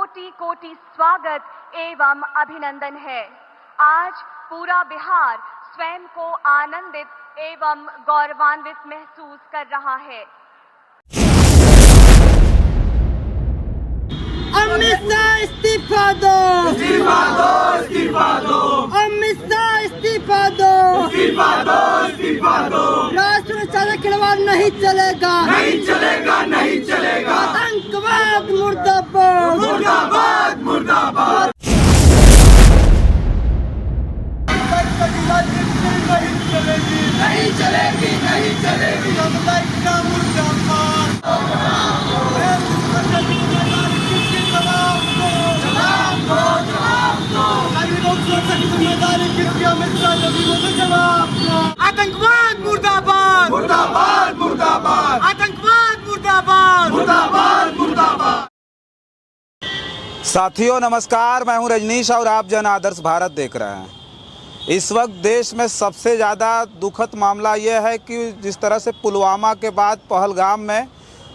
कोटि कोटि स्वागत एवं अभिनंदन है। आज पूरा बिहार स्वयं को आनंदित एवं गौरवान्वित महसूस कर रहा है। अमित शाह इस्तीफा दो, इस्तीफा दो, इस्तीफा दो, अमित शाह इस्तीफा दो, इस्तीफा दो, इस्तीफा दो। राष्ट्र सुरक्षा का खिलवाड़ नहीं चलेगा, नहीं चलेगा, नहीं चलेगा। आतंकवाद मुर्दाबाद, मुर्दाबाद, मुर्दाबाद। नहीं चलेगी, नहीं चलेगी। आतंकवाद मुर्दाबाद, मुर्दाबाद, मुर्दाबाद, आतंकवाद मुर्दाबाद, मुर्दाबाद, मुर्दाबाद। साथियों नमस्कार, मैं हूं रजनीश और आप जन आदर्श भारत देख रहे हैं। इस वक्त देश में सबसे ज़्यादा दुखद मामला यह है कि जिस तरह से पुलवामा के बाद पहलगाम में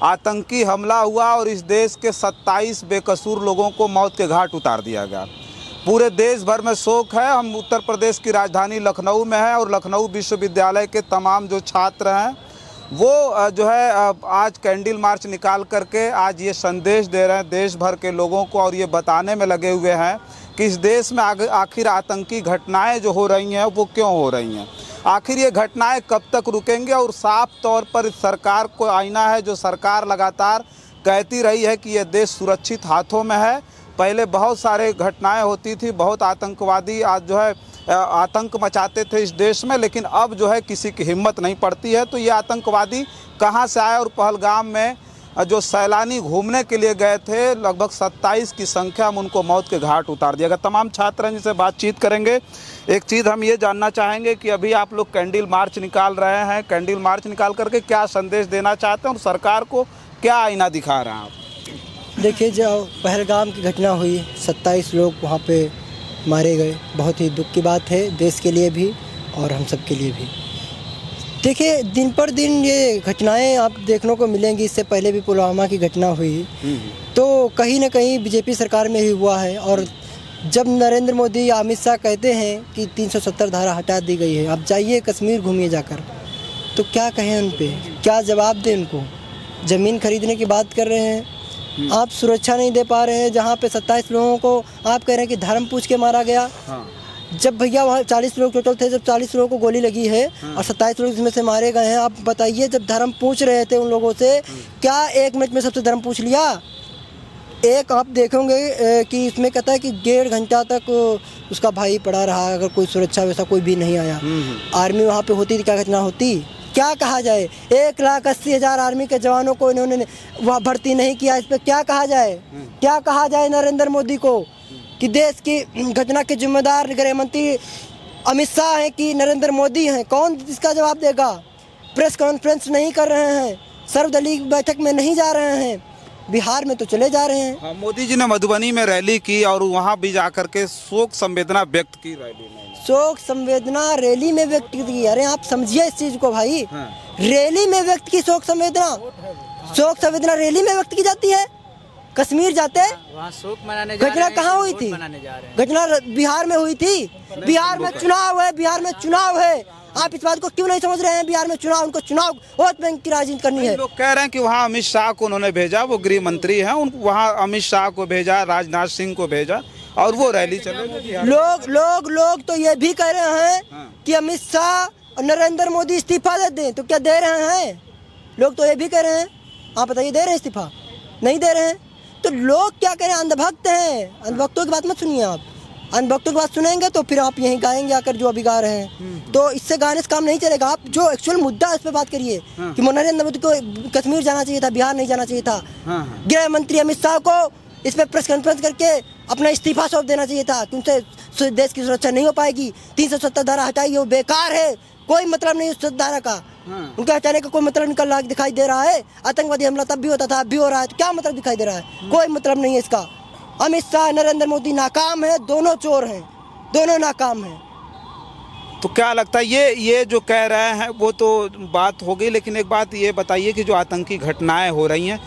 आतंकी हमला हुआ और इस देश के 27 बेकसूर लोगों को मौत के घाट उतार दिया गया। पूरे देश भर में शोक है। हम उत्तर प्रदेश की राजधानी लखनऊ में हैं और लखनऊ विश्वविद्यालय के तमाम जो छात्र हैं वो जो है आज कैंडल मार्च निकाल करके आज ये संदेश दे रहे हैं देश भर के लोगों को और ये बताने में लगे हुए हैं कि इस देश में आखिर आतंकी घटनाएं जो हो रही हैं वो क्यों हो रही हैं, आखिर ये घटनाएं कब तक रुकेंगे। और साफ तौर पर इस सरकार को आईना है जो सरकार लगातार कहती रही है कि ये देश सुरक्षित हाथों में है। पहले बहुत सारे घटनाएं होती थी, बहुत आतंकवादी आज जो है आतंक मचाते थे इस देश में, लेकिन अब जो है किसी की हिम्मत नहीं पड़ती है। तो ये आतंकवादी कहाँ से आए और पहलगाम में जो सैलानी घूमने के लिए गए थे लगभग 27 की संख्या में उनको मौत के घाट उतार दिया गया। तमाम छात्र हैं जिनसे बातचीत करेंगे। एक चीज़ हम ये जानना चाहेंगे कि अभी आप लोग कैंडल मार्च निकाल रहे हैं, कैंडल मार्च निकाल करके क्या संदेश देना चाहते हैं और सरकार को क्या आईना दिखा रहे हैं आप? देखिए, जो पहलगाम की घटना हुई, 27 लोग वहाँ पे मारे गए, बहुत ही दुख की बात है देश के लिए भी और हम सब के लिए भी। देखिए, दिन पर दिन ये घटनाएं आप देखने को मिलेंगी। इससे पहले भी पुलवामा की घटना हुई तो कहीं ना कहीं बीजेपी सरकार में ही हुआ है। और जब नरेंद्र मोदी या अमित शाह कहते हैं कि 370 धारा हटा दी गई है, आप जाइए कश्मीर घूमिए जाकर, तो क्या कहें उन पे, क्या जवाब दें उनको? ज़मीन खरीदने की बात कर रहे हैं, आप सुरक्षा नहीं दे पा रहे हैं। जहाँ पे 27 लोगों को आप कह रहे हैं कि धर्म पूछ के मारा गया। जब भैया वहाँ 40 लोग टोटल थे, जब 40 लोगों को गोली लगी है और 27 लोग इसमें से मारे गए हैं, आप बताइए जब धर्म पूछ रहे थे उन लोगों से, क्या 1 मिनट में सबसे धर्म पूछ लिया? एक आप देखेंगे कि इसमें कहता है कि 1.5 घंटा तक उसका भाई पड़ा रहा, अगर कोई सुरक्षा वैसा कोई भी नहीं आया। आर्मी वहाँ पे होती तो क्या घटना होती? क्या कहा जाए? 1,80,000 आर्मी के जवानों को इन्होंने वहाँ भर्ती नहीं किया, इस पर क्या कहा जाए? क्या कहा जाए नरेंद्र मोदी को कि देश की घटना के जिम्मेदार गृह मंत्री अमित शाह हैं कि नरेंद्र मोदी हैं? कौन इसका जवाब देगा? प्रेस कॉन्फ्रेंस नहीं कर रहे हैं, सर्वदलीय बैठक में नहीं जा रहे हैं, बिहार में तो चले जा रहे हैं। हाँ, मोदी जी ने मधुबनी में रैली की और वहाँ भी जा करके शोक संवेदना व्यक्त की। रैली में शोक संवेदना रैली में व्यक्त की? अरे आप समझिए इस चीज को भाई। रैली में व्यक्त की शोक संवेदना? शोक संवेदना रैली में व्यक्त की जाती है? कश्मीर जाते वहाँ शोक मनाने घटना कहाँ हुई थी? घटना बिहार में हुई थी। बिहार में चुनाव है, बिहार में चुनाव है। आप इस बात को क्यों नहीं समझ रहे हैं? बिहार में चुनाव, उनको चुनाव वोट बैंक की राजनीति करनी है। लोग कह रहे हैं कि वहाँ अमित शाह को उन्होंने भेजा, वो गृह मंत्री हैं, उन वहाँ अमित शाह को भेजा, राजनाथ सिंह को भेजा और वो रैली चले। लोग तो ये भी कह रहे हैं कि अमित शाह और नरेंद्र मोदी इस्तीफा दे दें, तो क्या दे रहे हैं? लोग तो ये भी कह रहे हैं। आप बताइए, दे रहे हैं इस्तीफा? नहीं दे रहे हैं। तो लोग क्या कह रहे हैं? अंधभक्त हैं। अंधभक्तों की बात मत सुनिए आप। अंधभक्तों की बात सुनेंगे तो फिर आप यहीं गाएंगे आकर जो अभी गा रहे हैं, तो इससे गाने से काम नहीं चलेगा। आप जो एक्चुअल मुद्दा है उस पर बात करिए कि नरेंद्र मोदी को कश्मीर जाना चाहिए था, बिहार नहीं जाना चाहिए था। गृह मंत्री अमित शाह को इस पर प्रेस कॉन्फ्रेंस करके अपना इस्तीफा सौंप देना चाहिए था कि उनसे देश की सुरक्षा नहीं हो पाएगी। 370 धारा हटाई, वो बेकार है, कोई मतलब नहीं उस धारा का। उनके हटाने का कोई मतलब निकल रहा दिखाई दे रहा है? आतंकवादी हमला तब भी होता था, अब भी हो रहा है, तो क्या मतलब दिखाई दे रहा है? कोई मतलब नहीं है इसका। अमित शाह, नरेंद्र मोदी नाकाम है, दोनों चोर हैं, दोनों नाकाम हैं। तो क्या लगता है ये जो कह रहे हैं वो तो बात हो गई, लेकिन एक बात ये बताइए कि जो आतंकी घटनाएं हो रही हैं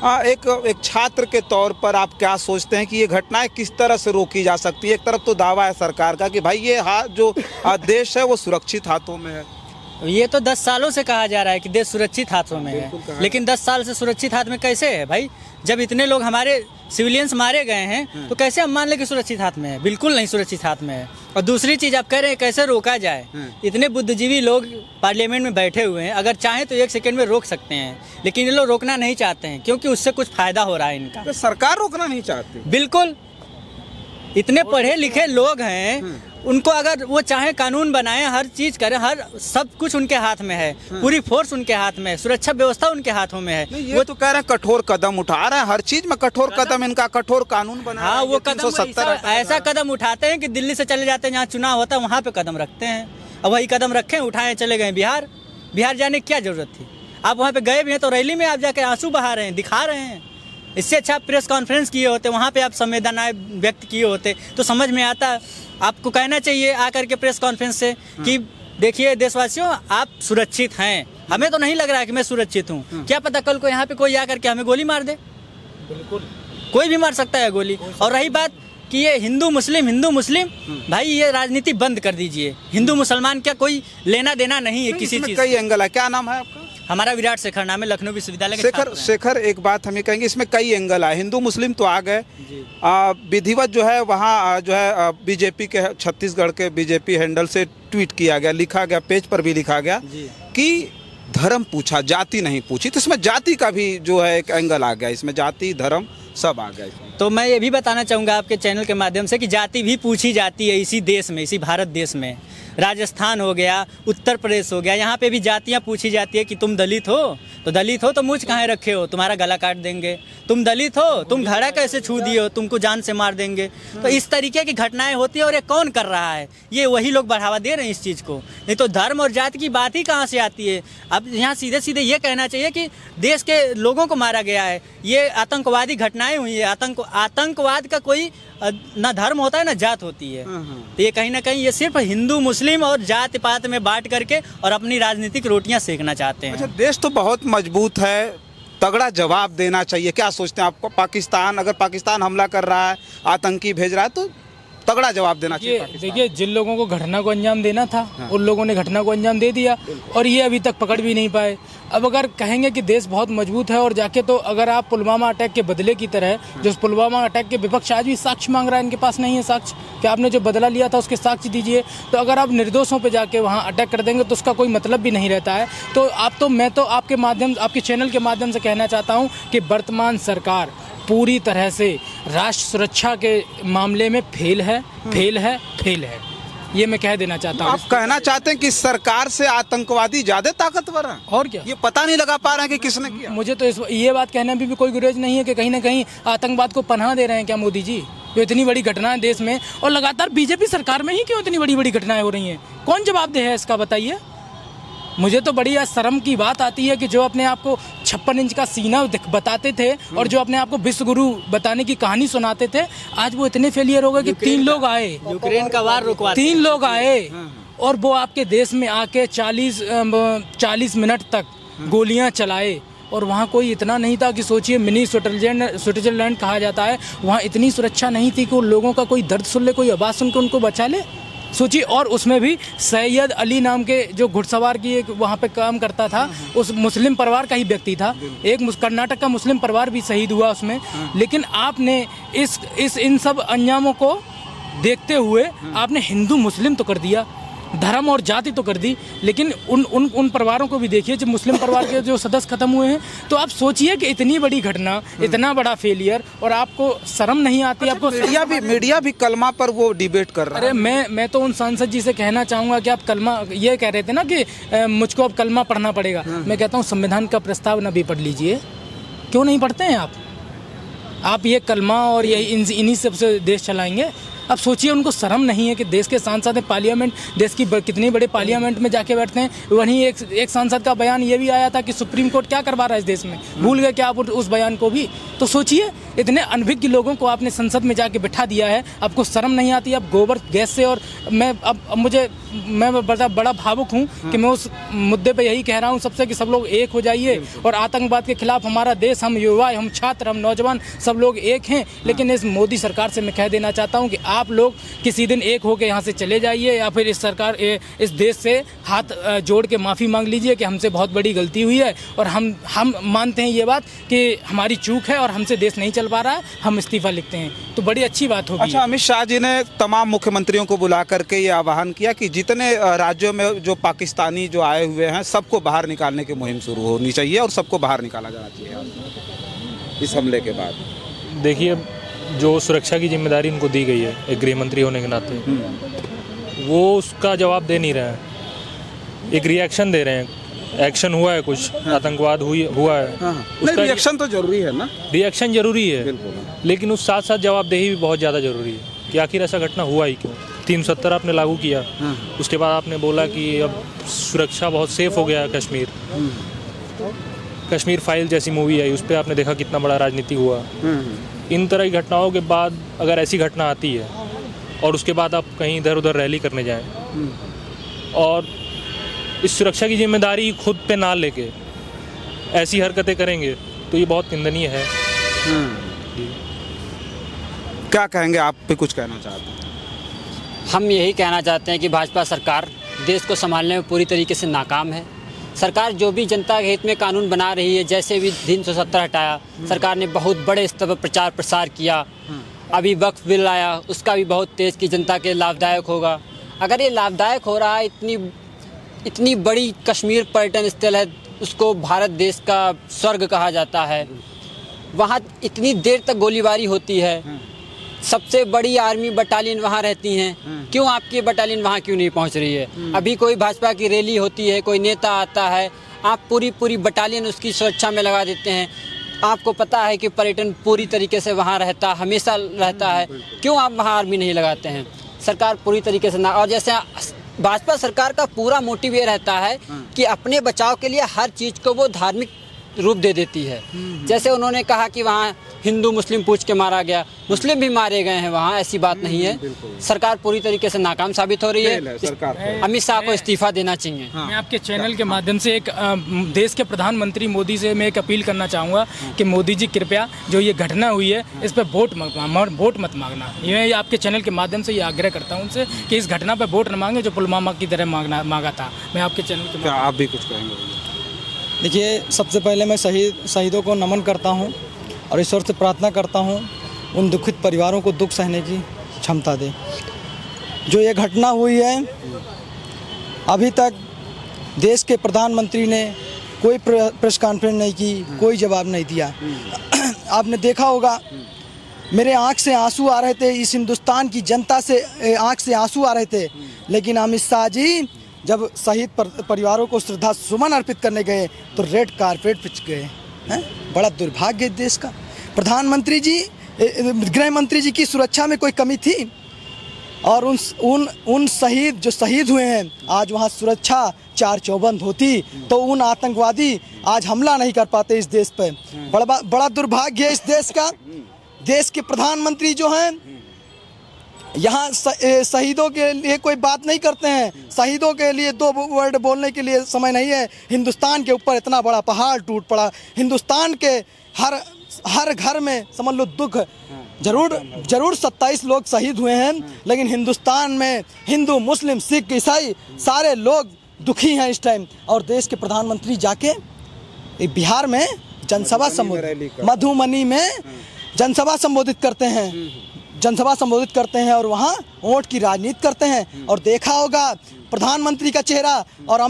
एक छात्र के तौर पर आप क्या सोचते हैं कि ये घटनाएं किस तरह से रोकी जा सकती है? एक तरफ तो दावा है सरकार का कि भाई ये जो देश है वो सुरक्षित हाथों में है। ये तो 10 सालों से कहा जा रहा है कि देश सुरक्षित हाथों में है, लेकिन 10 साल से सुरक्षित हाथ में कैसे है भाई? जब इतने लोग हमारे सिविलियंस मारे गए हैं तो कैसे हम मान लें कि सुरक्षित हाथ में है? बिल्कुल नहीं सुरक्षित हाथ में है। और दूसरी चीज़ आप कह रहे हैं कैसे रोका जाए? इतने बुद्धिजीवी लोग पार्लियामेंट में बैठे हुए हैं, अगर चाहें तो 1 सेकंड में रोक सकते हैं, लेकिन ये लोग रोकना नहीं चाहते हैं क्योंकि उससे कुछ फायदा हो रहा है इनका। तो सरकार रोकना नहीं चाहती? बिल्कुल, इतने पढ़े लिखे लोग हैं, उनको अगर वो चाहे कानून बनाएं, हर चीज करें, हर सब कुछ उनके हाथ में है, पूरी फोर्स उनके हाथ में है, सुरक्षा व्यवस्था उनके हाथों में है। वो तो कह रहे हैं कठोर कदम उठा रहे हैं, हर चीज में कठोर कदम, इनका कठोर कानून बना। हाँ, वो कदम ऐसा कदम उठाते हैं कि दिल्ली से चले जाते हैं, जहाँ चुनाव होता है वहाँ पे कदम रखते हैं। अब वही कदम रखें, उठाए चले गए बिहार जाने की क्या जरूरत थी? आप वहाँ पे गए भी हैं तो रैली में आप जाके आंसू बहा रहे हैं, दिखा रहे हैं। इससे अच्छा आप प्रेस कॉन्फ्रेंस किए होते, वहाँ पे आप संवेदनाएं व्यक्त किए होते तो समझ में आता। आपको कहना चाहिए आकर के प्रेस कॉन्फ्रेंस से कि देखिए देशवासियों, आप सुरक्षित हैं। हमें तो नहीं लग रहा है कि मैं सुरक्षित हूँ। क्या पता कल को यहाँ पे कोई आकर के हमें गोली मार दे। बिल्कुल, कोई भी मार सकता है गोली। और रही बात कि ये हिंदू मुस्लिम, भाई ये राजनीति बंद कर दीजिए। हिंदू मुसलमान क्या कोई लेना देना नहीं है किसी चीज। कई एंगल है। क्या नाम है आपका? हमारा विराट शेखर नाम है, लखनऊ विश्वविद्यालय के शेखर, एक बात हम ये कहेंगे, इसमें कई एंगल आए। हिंदू मुस्लिम तो आ गए, विधिवत जो है वहाँ जो है बीजेपी के छत्तीसगढ़ के बीजेपी हैंडल से ट्वीट किया गया, लिखा गया, पेज पर भी लिखा गया कि धर्म पूछा, जाति नहीं पूछी। तो इसमें जाति का भी जो है एक एंगल आ गया, इसमें जाति धर्म सब आ गया। तो मैं ये भी बताना चाहूँगा आपके चैनल के माध्यम से कि जाति भी पूछी जाती है इसी देश में, इसी भारत देश में। राजस्थान हो गया, उत्तर प्रदेश हो गया, यहाँ पे भी जातियाँ पूछी जाती है कि तुम दलित हो तो मूंछ कहाँ रखे हो, तुम्हारा गला काट देंगे। तुम दलित हो, तुम घड़ा कैसे छू दिए हो, तुमको जान से मार देंगे। तो इस तरीके की घटनाएं होती है और ये कौन कर रहा है? ये वही लोग बढ़ावा दे रहे हैं इस चीज़ को। नहीं तो धर्म और जाति की बात ही कहाँ से आती है? अब यहाँ सीधे सीधे ये कहना चाहिए कि देश के लोगों को मारा गया है, ये आतंकवादी घटनाएं हुई है। आतंकवाद का कोई ना धर्म होता है ना जात होती है। तो ये कहीं ना कहीं ये सिर्फ हिंदू मुस्लिम और जात पात में बांट करके और अपनी राजनीतिक रोटियां सेकना चाहते हैं। अच्छा, देश तो बहुत मजबूत है, तगड़ा जवाब देना चाहिए। क्या सोचते हैं आपको? पाकिस्तान, अगर पाकिस्तान हमला कर रहा है, आतंकी भेज रहा है, तो तगड़ा जवाब देना चाहिए। देखिए, जिन लोगों को घटना को अंजाम देना था उन लोगों ने घटना को अंजाम दे दिया और ये अभी तक पकड़ भी नहीं पाए। अब अगर कहेंगे कि देश बहुत मजबूत है और जाके तो अगर आप पुलवामा अटैक के बदले की तरह, जो पुलवामा अटैक के विपक्ष आज भी साक्ष्य मांग रहा है, इनके पास नहीं है साक्ष्य कि आपने जो बदला लिया था उसके साक्ष्य दीजिए। तो अगर आप निर्दोषों पे जाके वहाँ अटैक कर देंगे तो उसका कोई मतलब भी नहीं रहता है। तो मैं तो आपके चैनल के माध्यम से कहना चाहता हूँ कि वर्तमान सरकार पूरी तरह से राष्ट्र सुरक्षा के मामले में फेल है। ये मैं कह देना चाहता हूँ। आप कहना चाहते हैं कि सरकार से आतंकवादी ज्यादा ताकतवर है? और क्या, ये पता नहीं लगा पा रहे हैं कि किसने किया। मुझे तो ये बात कहने में भी कोई गुरेज नहीं है कि कहीं ना कहीं आतंकवाद को पनाह दे रहे हैं क्या मोदी जी? जो इतनी बड़ी घटनाएं देश में और लगातार बीजेपी सरकार में ही क्यों इतनी बड़ी बड़ी घटनाएं हो रही हैं? कौन जवाबदेह है इसका, बताइए। मुझे तो बड़ी शर्म की बात आती है कि जो अपने आप को 56 इंच का सीना बताते थे और जो अपने आप को विश्व गुरु बताने की कहानी सुनाते थे, आज वो इतने फेलियर हो गए कि 3 लोग आए, यूक्रेन का वार रुकवा, 3 लोग आए और वो आपके देश में आके 40 मिनट तक गोलियां चलाए। और वहाँ कोई इतना नहीं था कि सोचिए, मिनी स्विट्जरलैंड कहा जाता है, वहाँ इतनी सुरक्षा नहीं थी कि उन लोगों का कोई दर्द सुन ले, कोई आवाज़ सुन के उनको बचा ले। सोचिए, और उसमें भी सैयद अली नाम के जो घुड़सवार की एक वहाँ पे काम करता था, उस मुस्लिम परिवार का ही व्यक्ति था। एक कर्नाटक का मुस्लिम परिवार भी शहीद हुआ उसमें। लेकिन आपने इन सब अंजामों को देखते हुए आपने हिंदू मुस्लिम तो कर दिया, धर्म और जाति तो कर दी, लेकिन उन परिवारों को भी देखिए जो मुस्लिम परिवार के जो सदस्य खत्म हुए हैं। तो आप सोचिए कि इतनी बड़ी घटना, इतना बड़ा फेलियर, और आपको शर्म नहीं आती? आपको मीडिया भी कलमा पर वो डिबेट कर रहा है। अरे मैं तो उन सांसद जी से कहना चाहूँगा कि आप कलमा, ये कह रहे थे ना कि मुझको अब कलमा पढ़ना पड़ेगा। मैं कहता हूँ संविधान का प्रस्तावना भी पढ़ लीजिए। क्यों नहीं पढ़ते हैं आप ये कलमा और यही इन्हीं सबसे देश चलाएंगे? अब सोचिए, उनको शर्म नहीं है कि देश के सांसद हैं, पार्लियामेंट, देश की कितनी बड़े पार्लियामेंट में जाके बैठते हैं। वहीं एक सांसद का बयान ये भी आया था कि सुप्रीम कोर्ट क्या करवा रहा है इस देश में, भूल गए क्या आप उस बयान को भी? तो सोचिए, इतने अनभिज्ञ लोगों को आपने संसद में जाके बिठा दिया है, आपको शर्म नहीं आती? अब गोबर गैस से, और मैं बड़ा भावुक हूँ कि मैं उस मुद्दे पे यही कह रहा हूँ सबसे कि सब लोग एक हो जाइए और आतंकवाद के खिलाफ हमारा देश, हम युवा, हम छात्र, हम नौजवान सब लोग एक हैं। लेकिन इस मोदी सरकार से मैं कह देना चाहता हूँ कि आप लोग किसी दिन एक होकर यहाँ से चले जाइए या फिर इस देश से हाथ जोड़ के माफ़ी मांग लीजिए कि हमसे बहुत बड़ी गलती हुई है और हम मानते हैं ये बात कि हमारी चूक है और हमसे देश नहीं चल पा रहा है, हम इस्तीफा लिखते हैं, तो बड़ी अच्छी बात होगी। अच्छा, अमित शाह जी ने तमाम मुख्यमंत्रियों को बुला करके ये आह्वान किया कि जितने राज्यों में जो पाकिस्तानी जो आए हुए हैं सबको बाहर निकालने की मुहिम शुरू होनी चाहिए और सबको बाहर निकाला जाना चाहिए इस हमले के बाद। देखिए, जो सुरक्षा की जिम्मेदारी उनको दी गई है एक गृह मंत्री होने के नाते, वो उसका जवाब दे नहीं रहे हैं, एक रिएक्शन दे रहे हैं। एक्शन हुआ है, कुछ आतंकवाद हुआ है, नहीं, रिएक्शन तो जरूरी है ना, रिएक्शन जरूरी है, बिल्कुल, लेकिन उस साथ साथ जवाबदेही भी बहुत ज़्यादा जरूरी है कि आखिर ऐसा घटना हुआ ही क्यों। 370 आपने लागू किया, उसके बाद आपने बोला कि अब सुरक्षा बहुत सेफ हो गया है कश्मीर। कश्मीर फाइल जैसी मूवी आई, उस पर आपने देखा कितना बड़ा राजनीति हुआ। इन तरह की घटनाओं के बाद अगर ऐसी घटना आती है और उसके बाद आप कहीं इधर उधर रैली करने जाएं और इस सुरक्षा की जिम्मेदारी खुद पे ना लेके ऐसी हरकतें करेंगे तो ये बहुत निंदनीय है। क्या कहेंगे, आप पे कुछ कहना चाहते हैं? हम यही कहना चाहते हैं कि भाजपा सरकार देश को संभालने में पूरी तरीके से नाकाम है। सरकार जो भी जनता के हित में कानून बना रही है, जैसे भी 370 हटाया, सरकार ने बहुत बड़े स्तर पर प्रचार प्रसार किया। अभी वक्फ बिल आया, उसका भी बहुत देश की जनता के लाभदायक होगा। अगर ये लाभदायक हो रहा है, इतनी बड़ी कश्मीर पर्यटन स्थल है, उसको भारत देश का स्वर्ग कहा जाता है, वहाँ इतनी देर तक गोलीबारी होती है, सबसे बड़ी आर्मी बटालियन वहाँ रहती हैं, क्यों आपकी बटालियन वहाँ क्यों नहीं पहुँच रही है? अभी कोई भाजपा की रैली होती है, कोई नेता आता है, आप पूरी बटालियन उसकी सुरक्षा में लगा देते हैं। आपको पता है कि पर्यटन पूरी तरीके से वहाँ हमेशा रहता है, क्यों आप वहाँ आर्मी नहीं लगाते हैं? सरकार पूरी तरीके से और जैसे भाजपा सरकार का पूरा मोटिव ये रहता है कि अपने बचाव के लिए हर चीज़ को वो धार्मिक रूप दे देती है। जैसे उन्होंने कहा कि वहाँ हिंदू मुस्लिम पूछ के मारा गया, मुस्लिम भी मारे गए हैं वहाँ, ऐसी बात नहीं है। सरकार पूरी तरीके से नाकाम साबित हो रही है। अमित शाह को इस्तीफा देना चाहिए। मैं आपके चैनल के माध्यम से एक देश के प्रधानमंत्री मोदी से मैं एक अपील करना चाहूँगा कि मोदी जी कृपया जो ये घटना हुई है इस पर वोट मत मांगना। ये आपके चैनल के माध्यम से ये आग्रह करता हूँ उनसे कि इस घटना पर वोट न मांगे जो पुलवामा की तरह मांगा था। मैं आपके चैनल के आप भी कुछ कहेंगे? देखिए, सबसे पहले मैं शहीदों को नमन करता हूं और ईश्वर से प्रार्थना करता हूं उन दुखित परिवारों को दुख सहने की क्षमता दे। जो ये घटना हुई है, अभी तक देश के प्रधानमंत्री ने कोई प्रेस कॉन्फ्रेंस नहीं की, कोई जवाब नहीं दिया। आपने देखा होगा, मेरे आंख से आंसू आ रहे थे, इस हिंदुस्तान की जनता से आंख से आंसू आ रहे थे, लेकिन अमित शाह जी जब शहीद परिवारों को श्रद्धा सुमन अर्पित करने गए तो रेड कारपेट पिच गए हैं। बड़ा दुर्भाग्य देश का। प्रधानमंत्री जी, गृह मंत्री जी की सुरक्षा में कोई कमी थी? और उन शहीद जो शहीद हुए हैं, आज वहाँ सुरक्षा चार चौबंद होती तो उन आतंकवादी आज हमला नहीं कर पाते इस देश पे। बड़ा दुर्भाग्य है इस देश का। देश के प्रधानमंत्री जो हैं यहाँ शहीदों के लिए कोई बात नहीं करते हैं। शहीदों के लिए दो वर्ड बोलने के लिए समय नहीं है। हिंदुस्तान के ऊपर इतना बड़ा पहाड़ टूट पड़ा, हिंदुस्तान के हर घर में समझ लो दुख। जरूर 27 लोग शहीद हुए हैं, लेकिन हिंदुस्तान में हिंदू मुस्लिम सिख ईसाई सारे लोग दुखी हैं इस टाइम। और देश के प्रधानमंत्री जाके बिहार में जनसभा मधुबनी में जनसभा संबोधित करते हैं और वहाँ वोट की राजनीति करते हैं। और देखा होगा प्रधानमंत्री का चेहरा और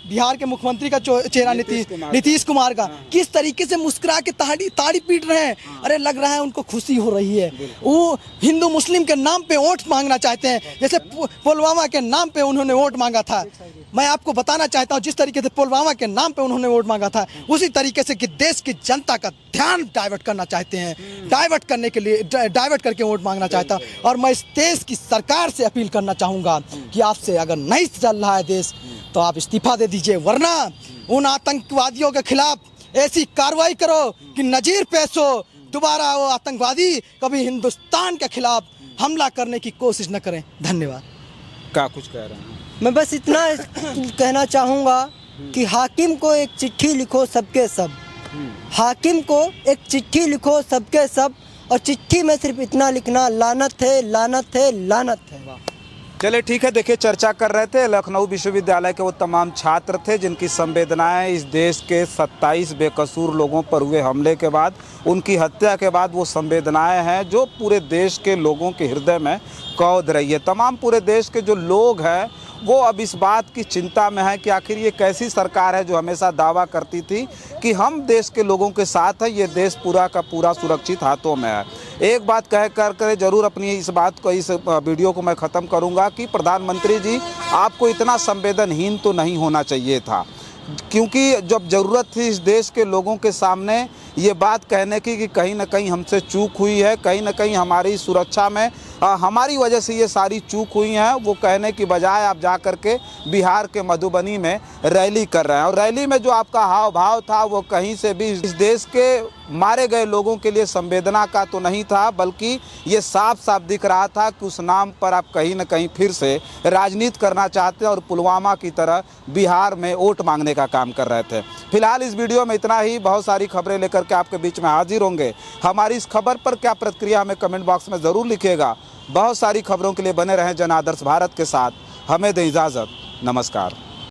बिहार के मुख्यमंत्री का चेहरा नीतीश कुमार का किस तरीके से मुस्कुरा के ताड़ी पीट रहे हैं। अरे लग रहा है उनको खुशी हो रही है। वो हिंदू मुस्लिम के नाम पे वोट मांगना चाहते हैं, जैसे पुलवामा के नाम पे उन्होंने वोट मांगा था। मैं आपको बताना चाहता हूँ, जिस तरीके से पुलवामा के नाम पे उन्होंने वोट मांगा था, उसी तरीके से कि देश की जनता का ध्यान डाइवर्ट करना चाहते हैं, डाइवर्ट करके वोट मांगना चाहता हूँ। और मैं इस देश की सरकार से अपील करना चाहूँगा कि आपसे अगर नहीं चल रहा है देश तो आप इस्तीफा दे दीजिए, वरना उन आतंकवादियों के खिलाफ ऐसी कार्रवाई करो कि नजीर पेश हो, दोबारा वो आतंकवादी कभी हिंदुस्तान के खिलाफ हमला करने की कोशिश न करें। धन्यवाद। क्या कुछ कह रहे हैं? मैं बस इतना कहना चाहूँगा कि हाकिम को एक चिट्ठी लिखो सबके सब, हाकिम को एक चिट्ठी लिखो सबके सब, और चिट्ठी में सिर्फ इतना लिखना, लानत है, लानत है, लानत है। चलिए ठीक है। देखिए, चर्चा कर रहे थे लखनऊ विश्वविद्यालय के वो तमाम छात्र थे जिनकी संवेदनाएं इस देश के 27 बेकसूर लोगों पर हुए हमले के बाद, उनकी हत्या के बाद वो संवेदनाएं हैं जो पूरे देश के लोगों के हृदय में कौंध रही है। तमाम पूरे देश के जो लोग हैं वो अब इस बात की चिंता में है कि आखिर ये कैसी सरकार है जो हमेशा दावा करती थी कि हम देश के लोगों के साथ हैं, ये देश पूरा का पूरा सुरक्षित हाथों में है। एक बात कह कर ज़रूर अपनी इस बात को, इस वीडियो को मैं ख़त्म करूंगा कि प्रधानमंत्री जी, आपको इतना संवेदनहीन तो नहीं होना चाहिए था, क्योंकि जब ज़रूरत थी इस देश के लोगों के सामने ये बात कहने की कि कहीं ना कहीं हमसे चूक हुई है, कहीं ना कहीं हमारी सुरक्षा में हमारी वजह से ये सारी चूक हुई हैं, वो कहने की बजाय आप जा कर के बिहार के मधुबनी में रैली कर रहे हैं। और रैली में जो आपका हाव भाव था वो कहीं से भी इस देश के मारे गए लोगों के लिए संवेदना का तो नहीं था, बल्कि ये साफ साफ दिख रहा था कि उस नाम पर आप कहीं ना कहीं फिर से राजनीति करना चाहते हैं और पुलवामा की तरह बिहार में वोट मांगने का काम कर रहे थे। फिलहाल इस वीडियो में इतना ही। बहुत सारी खबरें लेकर के आपके बीच में हाजिर होंगे। हमारी इस खबर पर क्या प्रतिक्रिया हमें कमेंट बॉक्स में ज़रूर लिखिएगा। बहुत सारी खबरों के लिए बने रहें जन आदर्श भारत के साथ। हमें दें इजाज़त। नमस्कार।